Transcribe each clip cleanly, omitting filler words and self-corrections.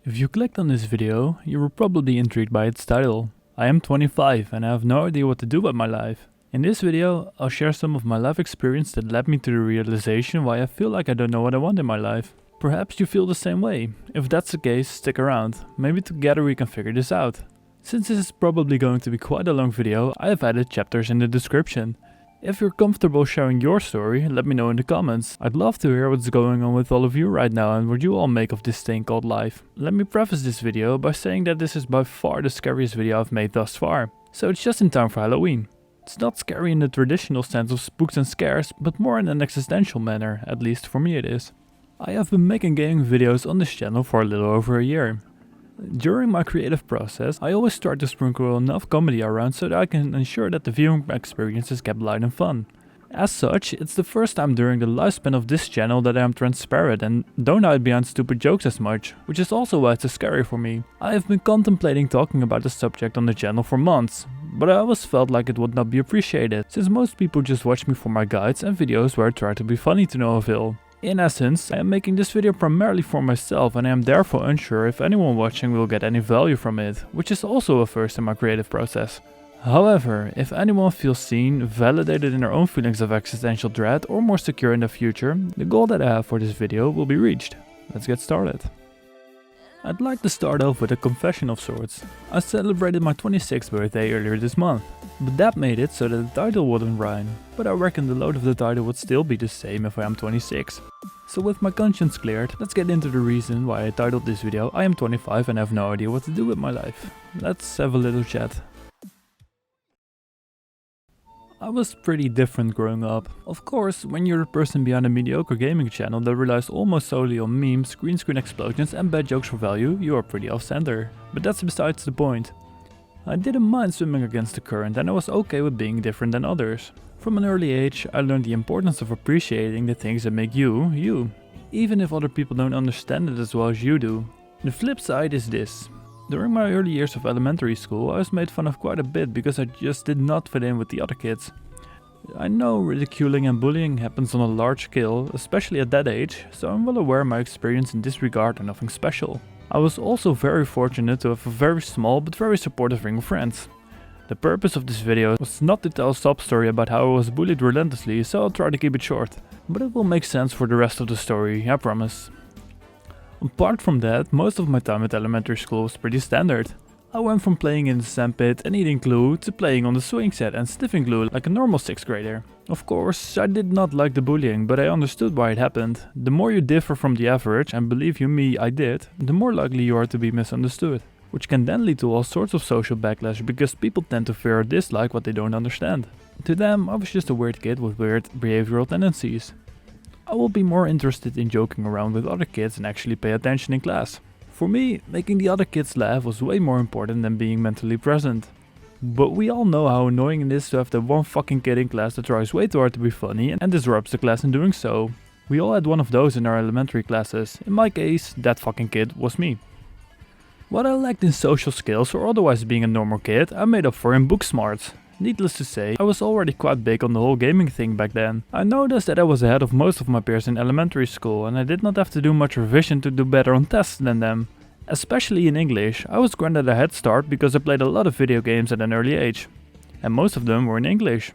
If you clicked on this video, you were probably intrigued by its title. I am 25 and I have no idea what to do with my life. In this video, I'll share some of my life experience that led me to the realization why I feel like I don't know what I want in my life. Perhaps you feel the same way. If that's the case, stick around. Maybe together we can figure this out. Since this is probably going to be quite a long video, I have added chapters in the description. If you're comfortable sharing your story, let me know in the comments. I'd love to hear what's going on with all of you right now and what you all make of this thing called life. Let me preface this video by saying that this is by far the scariest video I've made thus far. So it's just in time for Halloween. It's not scary in the traditional sense of spooks and scares, but more in an existential manner, at least for me it is. I have been making gaming videos on this channel for a little over a year. During my creative process, I always try to sprinkle enough comedy around so that I can ensure that the viewing experience is kept light and fun. As such, it's the first time during the lifespan of this channel that I am transparent and don't hide behind stupid jokes as much, which is also why it's so scary for me. I have been contemplating talking about the subject on the channel for months, but I always felt like it would not be appreciated, since most people just watch me for my guides and videos where I try to be funny to no avail. In essence, I am making this video primarily for myself and I am therefore unsure if anyone watching will get any value from it, which is also a first in my creative process. However, if anyone feels seen, validated in their own feelings of existential dread or more secure in the future, the goal that I have for this video will be reached. Let's get started. I'd like to start off with a confession of sorts. I celebrated my 26th birthday earlier this month, but that made it so that the title wouldn't rhyme, but I reckon the load of the title would still be the same if I am 26. So with my conscience cleared, let's get into the reason why I titled this video I am 25 and have no idea what to do with my life. Let's have a little chat. I was pretty different growing up. Of course, when you're the person behind a mediocre gaming channel that relies almost solely on memes, green screen explosions and bad jokes for value, you are pretty off-center. But that's besides the point. I didn't mind swimming against the current and I was okay with being different than others. From an early age, I learned the importance of appreciating the things that make you, you. Even if other people don't understand it as well as you do. The flip side is this. During my early years of elementary school, I was made fun of quite a bit because I just did not fit in with the other kids. I know ridiculing and bullying happens on a large scale, especially at that age, so I'm well aware my experience in this regard are nothing special. I was also very fortunate to have a very small but very supportive ring of friends. The purpose of this video was not to tell a sob story about how I was bullied relentlessly, so I'll try to keep it short. But it will make sense for the rest of the story, I promise. Apart from that, most of my time at elementary school was pretty standard. I went from playing in the sandpit and eating glue to playing on the swing set and sniffing glue like a normal 6th grader. Of course, I did not like the bullying, but I understood why it happened. The more you differ from the average, and believe you me, I did, the more likely you are to be misunderstood. Which can then lead to all sorts of social backlash because people tend to fear or dislike what they don't understand. To them, I was just a weird kid with weird behavioral tendencies. I will be more interested in joking around with other kids and actually pay attention in class. For me, making the other kids laugh was way more important than being mentally present. But we all know how annoying it is to have that one fucking kid in class that tries way too hard to be funny and disrupts the class in doing so. We all had one of those in our elementary classes. In my case, that fucking kid was me. What I lacked in social skills or otherwise being a normal kid, I made up for in book smarts. Needless to say, I was already quite big on the whole gaming thing back then. I noticed that I was ahead of most of my peers in elementary school and I did not have to do much revision to do better on tests than them. Especially in English, I was granted a head start because I played a lot of video games at an early age. And most of them were in English.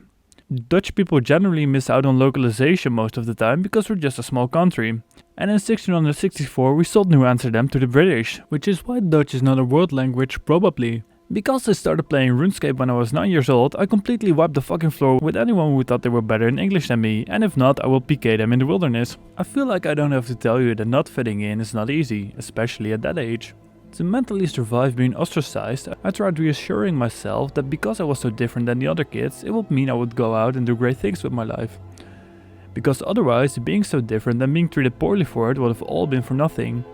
Dutch people generally miss out on localization most of the time because we're just a small country. And in 1664 we sold New Amsterdam to the British, which is why Dutch is not a world language probably. Because I started playing RuneScape when I was 9 years old, I completely wiped the fucking floor with anyone who thought they were better in English than me, and if not, I will PK them in the wilderness. I feel like I don't have to tell you that not fitting in is not easy, especially at that age. To mentally survive being ostracized, I tried reassuring myself that because I was so different than the other kids, it would mean I would go out and do great things with my life. Because otherwise, being so different and being treated poorly for it would have all been for nothing.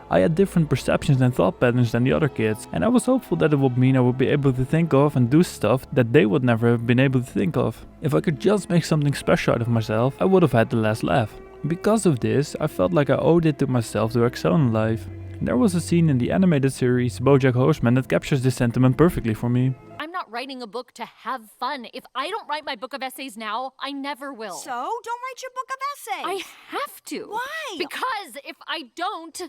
I had different perceptions and thought patterns than the other kids, and I was hopeful that it would mean I would be able to think of and do stuff that they would never have been able to think of. If I could just make something special out of myself, I would have had the last laugh. Because of this, I felt like I owed it to myself to excel in life. There was a scene in the animated series BoJack Horseman that captures this sentiment perfectly for me. I'm not writing a book to have fun. If I don't write my book of essays now, I never will. So, don't write your book of essays. I have to. Why? Because if I don't,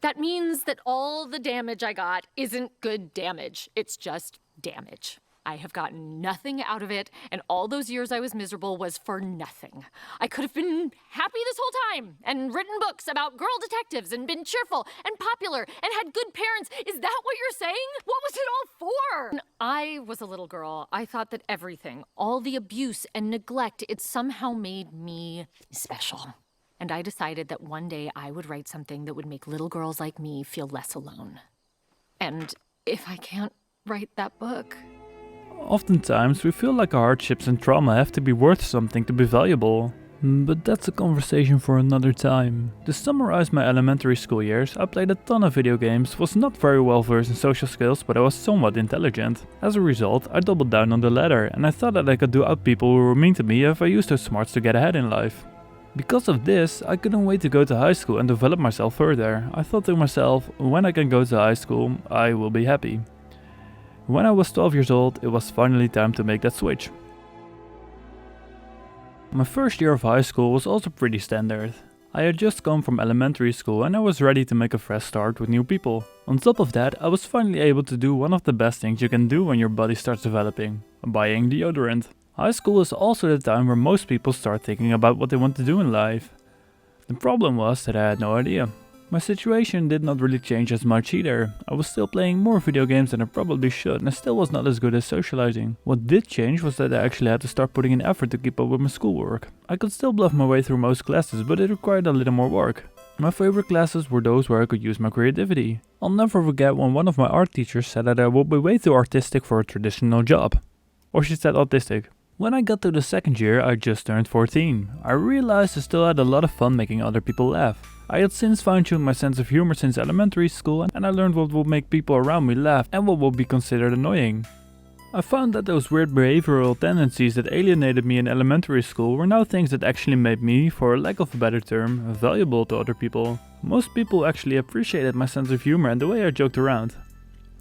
that means that all the damage I got isn't good damage. It's just damage. I have gotten nothing out of it, and all those years I was miserable was for nothing. I could have been happy this whole time, and written books about girl detectives, and been cheerful, and popular, and had good parents. Is that what you're saying? What was it all for? When I was a little girl, I thought that everything, all the abuse and neglect, it somehow made me special. And I decided that one day I would write something that would make little girls like me feel less alone. And if I can't write that book... Oftentimes we feel like our hardships and trauma have to be worth something to be valuable. But that's a conversation for another time. To summarize my elementary school years, I played a ton of video games, was not very well versed in social skills, but I was somewhat intelligent. As a result, I doubled down on the ladder, and I thought that I could do out people who were mean to me if I used those smarts to get ahead in life. Because of this, I couldn't wait to go to high school and develop myself further. I thought to myself, when I can go to high school, I will be happy. When I was 12 years old, it was finally time to make that switch. My first year of high school was also pretty standard. I had just come from elementary school and I was ready to make a fresh start with new people. On top of that, I was finally able to do one of the best things you can do when your body starts developing: buying deodorant. High school is also the time where most people start thinking about what they want to do in life. The problem was that I had no idea. My situation did not really change as much either. I was still playing more video games than I probably should, and I still was not as good at socializing. What did change was that I actually had to start putting in effort to keep up with my schoolwork. I could still bluff my way through most classes, but it required a little more work. My favorite classes were those where I could use my creativity. I'll never forget when one of my art teachers said that I would be way too artistic for a traditional job. Or she said autistic. When I got to the second year, I just turned 14. I realized I still had a lot of fun making other people laugh. I had since fine-tuned my sense of humor since elementary school, and I learned what would make people around me laugh and what would be considered annoying. I found that those weird behavioral tendencies that alienated me in elementary school were now things that actually made me, for lack of a better term, valuable to other people. Most people actually appreciated my sense of humor and the way I joked around.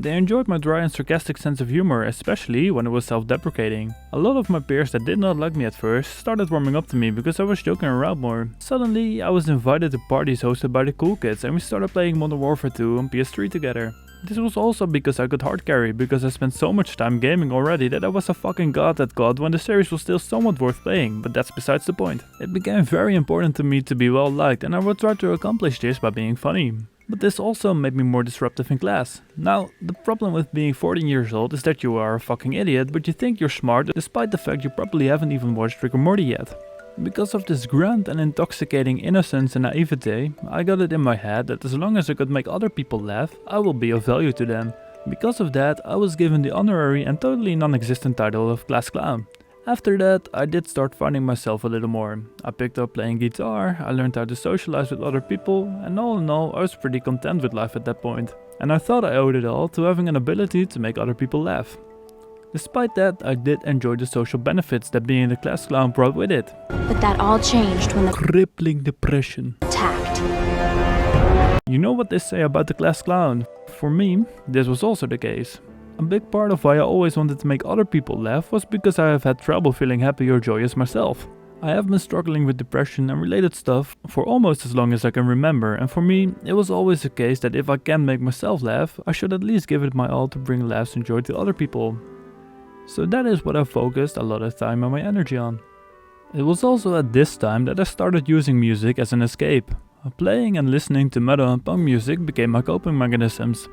They enjoyed my dry and sarcastic sense of humor, especially when it was self-deprecating. A lot of my peers that did not like me at first started warming up to me because I was joking around more. Suddenly, I was invited to parties hosted by the cool kids and we started playing Modern Warfare 2 on PS3 together. This was also because I could hard carry, because I spent so much time gaming already that I was a fucking god at COD when the series was still somewhat worth playing, but that's besides the point. It became very important to me to be well liked, and I would try to accomplish this by being funny. But this also made me more disruptive in class. Now, the problem with being 14 years old is that you are a fucking idiot, but you think you're smart despite the fact you probably haven't even watched Rick or Morty yet. Because of this grand and intoxicating innocence and naivete, I got it in my head that as long as I could make other people laugh, I will be of value to them. Because of that, I was given the honorary and totally non-existent title of Class Clown. After that, I did start finding myself a little more. I picked up playing guitar, I learned how to socialize with other people, and all in all, I was pretty content with life at that point. And I thought I owed it all to having an ability to make other people laugh. Despite that, I did enjoy the social benefits that being the class clown brought with it. But that all changed when the crippling depression attacked. You know what they say about the class clown? For me, this was also the case. A big part of why I always wanted to make other people laugh was because I have had trouble feeling happy or joyous myself. I have been struggling with depression and related stuff for almost as long as I can remember, and for me, it was always the case that if I can't make myself laugh, I should at least give it my all to bring laughs and joy to other people. So that is what I focused a lot of time and my energy on. It was also at this time that I started using music as an escape. Playing and listening to metal and punk music became my coping mechanisms.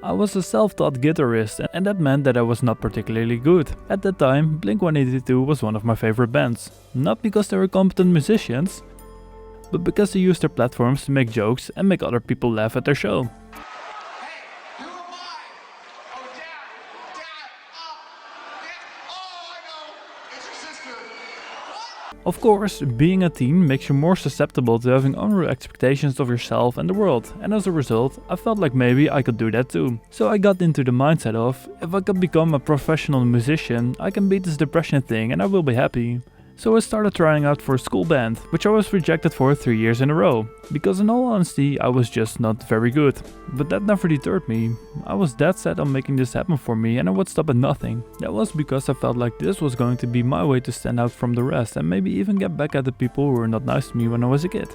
I was a self-taught guitarist, and that meant that I was not particularly good. At that time, Blink-182 was one of my favorite bands. Not because they were competent musicians, but because they used their platforms to make jokes and make other people laugh at their show. Of course, being a teen makes you more susceptible to having unreal expectations of yourself and the world, and as a result, I felt like maybe I could do that too. So I got into the mindset of, if I could become a professional musician, I can beat this depression thing and I will be happy. So I started trying out for a school band, which I was rejected for 3 years in a row, because in all honesty I was just not very good. But that never deterred me. I was dead set on making this happen for me and I would stop at nothing. That was because I felt like this was going to be my way to stand out from the rest and maybe even get back at the people who were not nice to me when I was a kid.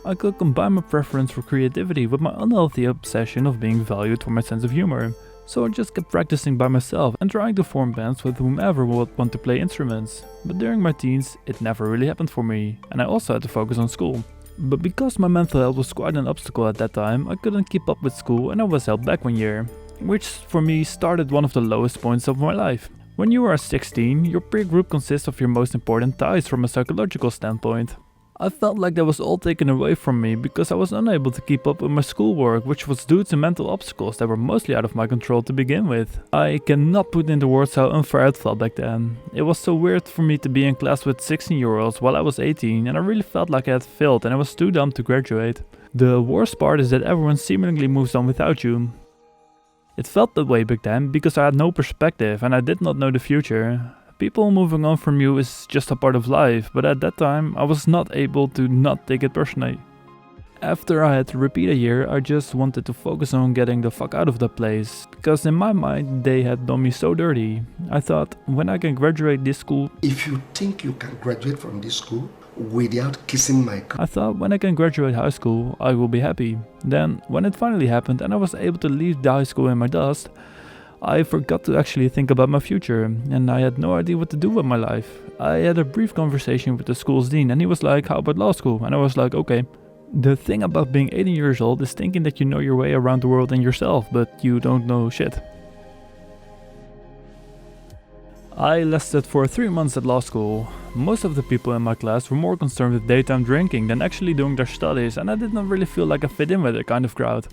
I could combine my preference for creativity with my unhealthy obsession of being valued for my sense of humor. So I just kept practicing by myself and trying to form bands with whomever would want to play instruments. But during my teens, it never really happened for me, and I also had to focus on school. But because my mental health was quite an obstacle at that time, I couldn't keep up with school and I was held back 1 year, which for me started one of the lowest points of my life. When you are 16, your peer group consists of your most important ties from a psychological standpoint. I felt like that was all taken away from me because I was unable to keep up with my schoolwork, which was due to mental obstacles that were mostly out of my control to begin with. I cannot put into words how unfair it felt back then. It was so weird for me to be in class with 16-year-olds while I was 18 and I really felt like I had failed and I was too dumb to graduate. The worst part is that everyone seemingly moves on without you. It felt that way back then because I had no perspective and I did not know the future. People moving on from you is just a part of life, but at that time I was not able to not take it personally. After I had to repeat a year, I just wanted to focus on getting the fuck out of that place, because in my mind they had done me so dirty. I thought, when I can graduate this school, If you think you can graduate from this school without kissing my I thought when I can graduate high school, I will be happy. Then, when it finally happened and I was able to leave the high school in my dust, I forgot to actually think about my future, and I had no idea what to do with my life. I had a brief conversation with the school's dean and he was like, how about law school? And I was like, okay. The thing about being 18 years old is thinking that you know your way around the world and yourself, but you don't know shit. I lasted for 3 months at law school. Most of the people in my class were more concerned with daytime drinking than actually doing their studies, and I did not really feel like I fit in with that kind of crowd.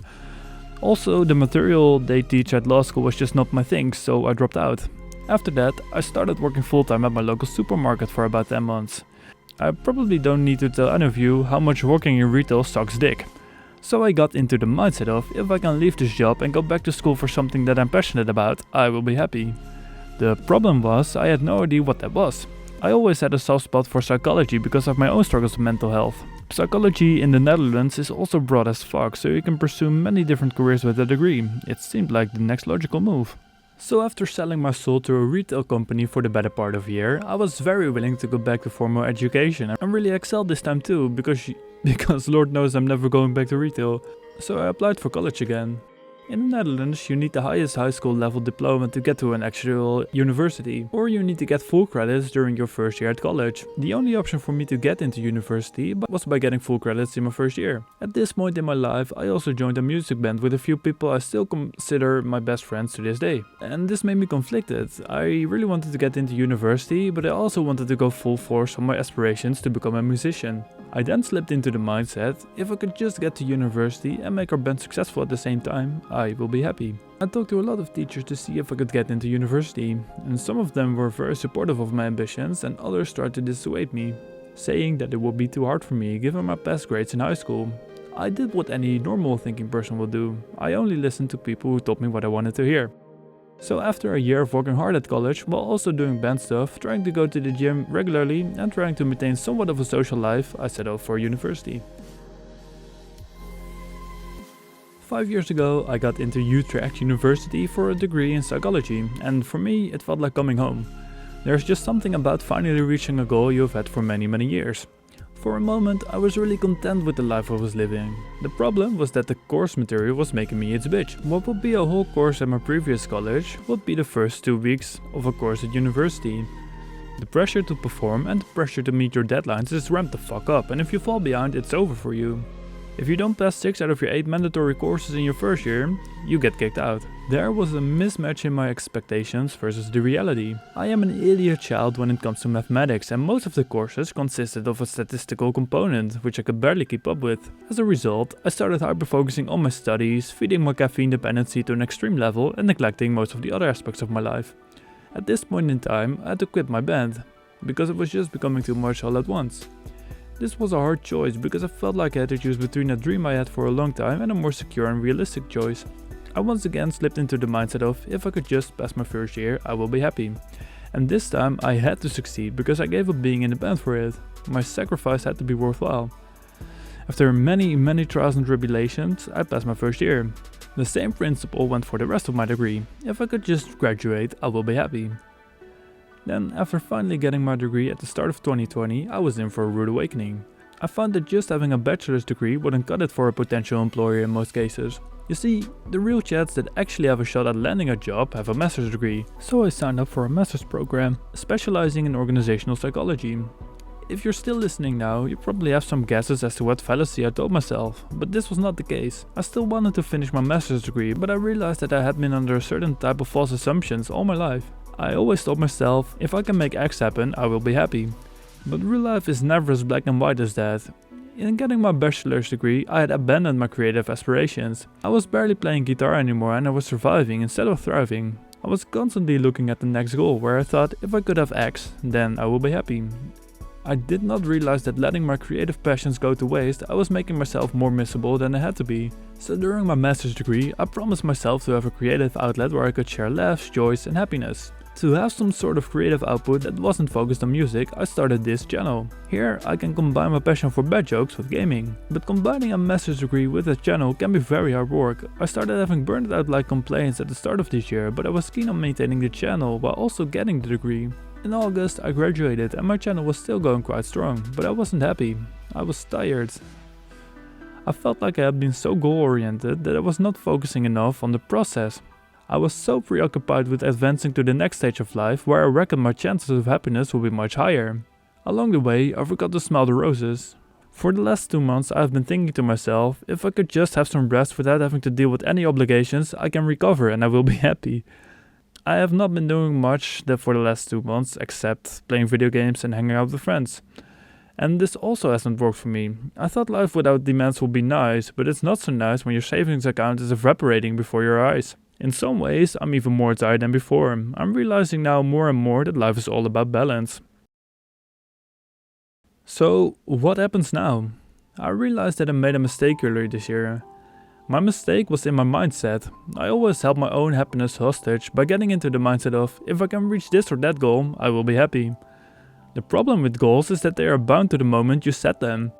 Also, the material they teach at law school was just not my thing, so I dropped out. After that, I started working full-time at my local supermarket for about 10 months. I probably don't need to tell any of you how much working in retail sucks dick. So I got into the mindset of, if I can leave this job and go back to school for something that I'm passionate about, I will be happy. The problem was, I had no idea what that was. I always had a soft spot for psychology because of my own struggles with mental health. Psychology in the Netherlands is also broad as fuck, so you can pursue many different careers with a degree. It seemed like the next logical move. So after selling my soul to a retail company for the better part of a year, I was very willing to go back to formal education and really excel this time too, because Lord knows I'm never going back to retail. So I applied for college again. In the Netherlands, you need the highest high school level diploma to get to an actual university, or you need to get full credits during your first year at college. The only option for me to get into university was by getting full credits in my first year. At this point in my life, I also joined a music band with a few people I still consider my best friends to this day. And this made me conflicted. I really wanted to get into university, but I also wanted to go full force on my aspirations to become a musician. I then slipped into the mindset, if I could just get to university and make our band successful at the same time, I will be happy. I talked to a lot of teachers to see if I could get into university, and some of them were very supportive of my ambitions and others tried to dissuade me, saying that it would be too hard for me given my past grades in high school. I did what any normal thinking person would do. I only listened to people who told me what I wanted to hear. So after a year of working hard at college, while also doing band stuff, trying to go to the gym regularly and trying to maintain somewhat of a social life, I set out for university. 5 years ago, I got into Utrecht University for a degree in psychology, and for me it felt like coming home. There's just something about finally reaching a goal you've had for many years. For a moment, I was really content with the life I was living. The problem was that the course material was making me its bitch. What would be a whole course at my previous college would be the first 2 weeks of a course at university. The pressure to perform and the pressure to meet your deadlines is ramped the fuck up, and if you fall behind, it's over for you. If you don't pass 6 out of your 8 mandatory courses in your first year, you get kicked out. There was a mismatch in my expectations versus the reality. I am an idiot child when it comes to mathematics, and most of the courses consisted of a statistical component, which I could barely keep up with. As a result, I started hyper-focusing on my studies, feeding my caffeine dependency to an extreme level and neglecting most of the other aspects of my life. At this point in time, I had to quit my band, because it was just becoming too much all at once. This was a hard choice because I felt like I had to choose between a dream I had for a long time and a more secure and realistic choice. I once again slipped into the mindset of, if I could just pass my first year, I will be happy. And this time I had to succeed because I gave up being in the band for it. My sacrifice had to be worthwhile. After many trials and tribulations, I passed my first year. The same principle went for the rest of my degree. If I could just graduate, I will be happy. Then, after finally getting my degree at the start of 2020, I was in for a rude awakening. I found that just having a bachelor's degree wouldn't cut it for a potential employer in most cases. You see, the real chads that actually have a shot at landing a job have a master's degree, so I signed up for a master's program, specializing in organizational psychology. If you're still listening now, you probably have some guesses as to what fallacy I told myself, but this was not the case. I still wanted to finish my master's degree, but I realized that I had been under a certain type of false assumptions all my life. I always told myself, if I can make X happen, I will be happy. But real life is never as black and white as that. In getting my bachelor's degree, I had abandoned my creative aspirations. I was barely playing guitar anymore and I was surviving instead of thriving. I was constantly looking at the next goal where I thought if I could have X, then I will be happy. I did not realize that letting my creative passions go to waste, I was making myself more miserable than I had to be. So during my master's degree, I promised myself to have a creative outlet where I could share laughs, joys and happiness. To have some sort of creative output that wasn't focused on music, I started this channel. Here I can combine my passion for bad jokes with gaming. But combining a master's degree with a channel can be very hard work. I started having burned out like complaints at the start of this year, but I was keen on maintaining the channel while also getting the degree. In August I graduated and my channel was still going quite strong, but I wasn't happy. I was tired. I felt like I had been so goal oriented that I was not focusing enough on the process. I was so preoccupied with advancing to the next stage of life where I reckoned my chances of happiness would be much higher. Along the way I forgot to smell the roses. For the last 2 months I have been thinking to myself, if I could just have some rest without having to deal with any obligations, I can recover and I will be happy. I have not been doing much for the last 2 months except playing video games and hanging out with friends. And this also hasn't worked for me. I thought life without demands would be nice, but it's not so nice when your savings account is evaporating before your eyes. In some ways, I'm even more tired than before. I'm realizing now more and more that life is all about balance. So, what happens now? I realized that I made a mistake earlier this year. My mistake was in my mindset. I always held my own happiness hostage by getting into the mindset of, if I can reach this or that goal, I will be happy. The problem with goals is that they are bound to the moment you set them.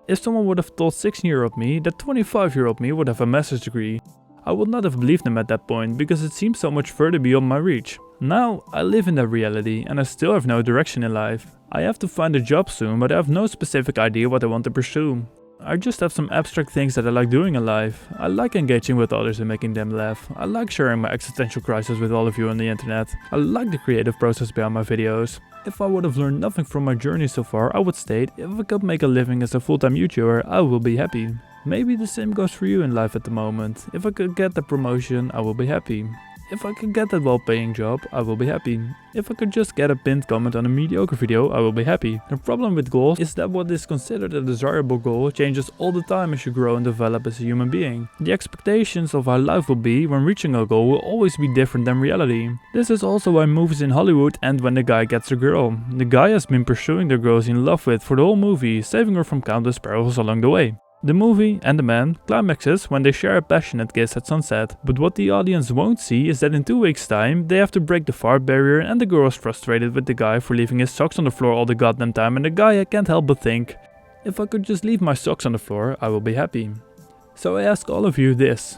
If someone would have told 16-year-old me that 25-year-old me would have a master's degree, I would not have believed them at that point because it seemed so much further beyond my reach. Now I live in that reality and I still have no direction in life. I have to find a job soon, but I have no specific idea what I want to pursue. I just have some abstract things that I like doing in life. I like engaging with others and making them laugh. I like sharing my existential crisis with all of you on the internet. I like the creative process behind my videos. If I would have learned nothing from my journey so far, I would state, if I could make a living as a full-time YouTuber, I will be happy. Maybe the same goes for you in life at the moment. If I could get the promotion, I will be happy. If I could get that well-paying job, I will be happy. If I could just get a pinned comment on a mediocre video, I will be happy. The problem with goals is that what is considered a desirable goal changes all the time as you grow and develop as a human being. The expectations of how life will be when reaching a goal will always be different than reality. This is also why movies in Hollywood end when the guy gets a girl. The guy has been pursuing the girl he's in love with for the whole movie, saving her from countless perils along the way. The movie and the man climaxes when they share a passionate kiss at sunset, but what the audience won't see is that in 2 weeks time they have to break the fart barrier and the girl is frustrated with the guy for leaving his socks on the floor all the goddamn time, and the guy can't help but think, if I could just leave my socks on the floor, I will be happy. So I ask all of you this,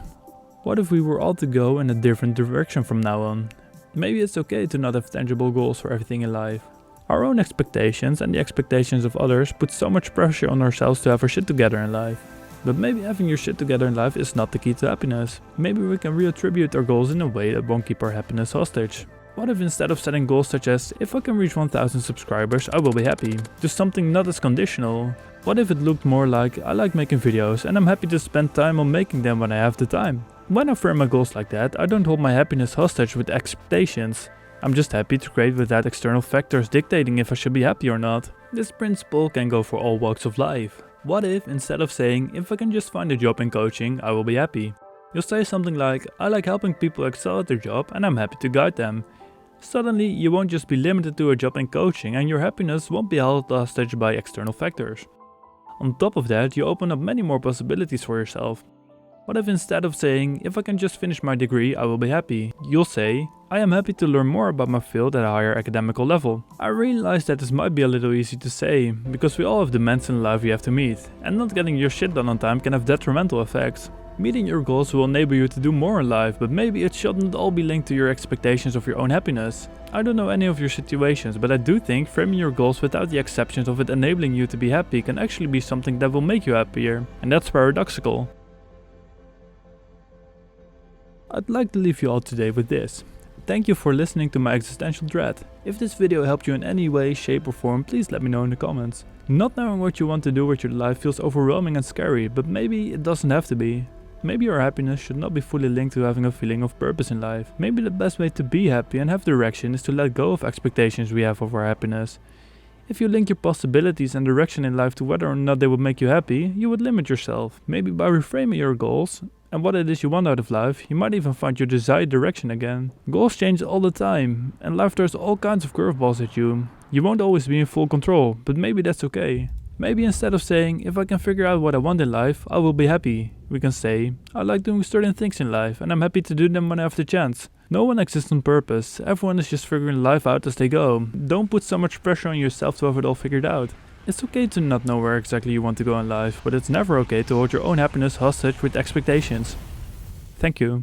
what if we were all to go in a different direction from now on? Maybe it's okay to not have tangible goals for everything in life. Our own expectations and the expectations of others put so much pressure on ourselves to have our shit together in life. But maybe having your shit together in life is not the key to happiness. Maybe we can reattribute our goals in a way that won't keep our happiness hostage. What if instead of setting goals such as, if I can reach 1000 subscribers, I will be happy, to something not as conditional? What if it looked more like, I like making videos and I'm happy to spend time on making them when I have the time? When I frame my goals like that, I don't hold my happiness hostage with expectations. I'm just happy to create without external factors dictating if I should be happy or not. This principle can go for all walks of life. What if, instead of saying, if I can just find a job in coaching, I will be happy, you'll say something like, I like helping people excel at their job and I'm happy to guide them. Suddenly, you won't just be limited to a job in coaching and your happiness won't be held hostage by external factors. On top of that, you open up many more possibilities for yourself. What if instead of saying, if I can just finish my degree, I will be happy, you'll say, I am happy to learn more about my field at a higher academical level. I realize that this might be a little easy to say, because we all have demands in life we have to meet, and not getting your shit done on time can have detrimental effects. Meeting your goals will enable you to do more in life, but maybe it shouldn't all be linked to your expectations of your own happiness. I don't know any of your situations, but I do think framing your goals without the exceptions of it enabling you to be happy can actually be something that will make you happier, and that's paradoxical. I'd like to leave you all today with this. Thank you for listening to my existential dread. If this video helped you in any way, shape or form, please let me know in the comments. Not knowing what you want to do with your life feels overwhelming and scary, but maybe it doesn't have to be. Maybe your happiness should not be fully linked to having a feeling of purpose in life. Maybe the best way to be happy and have direction is to let go of expectations we have of our happiness. If you link your possibilities and direction in life to whether or not they would make you happy, you would limit yourself. Maybe by reframing your goals and what it is you want out of life, you might even find your desired direction again. Goals change all the time, and life throws all kinds of curveballs at you. You won't always be in full control, but maybe that's okay. Maybe instead of saying, if I can figure out what I want in life, I will be happy, we can say, I like doing certain things in life and I'm happy to do them when I have the chance. No one exists on purpose, everyone is just figuring life out as they go. Don't put so much pressure on yourself to have it all figured out. It's okay to not know where exactly you want to go in life, but it's never okay to hold your own happiness hostage with expectations. Thank you.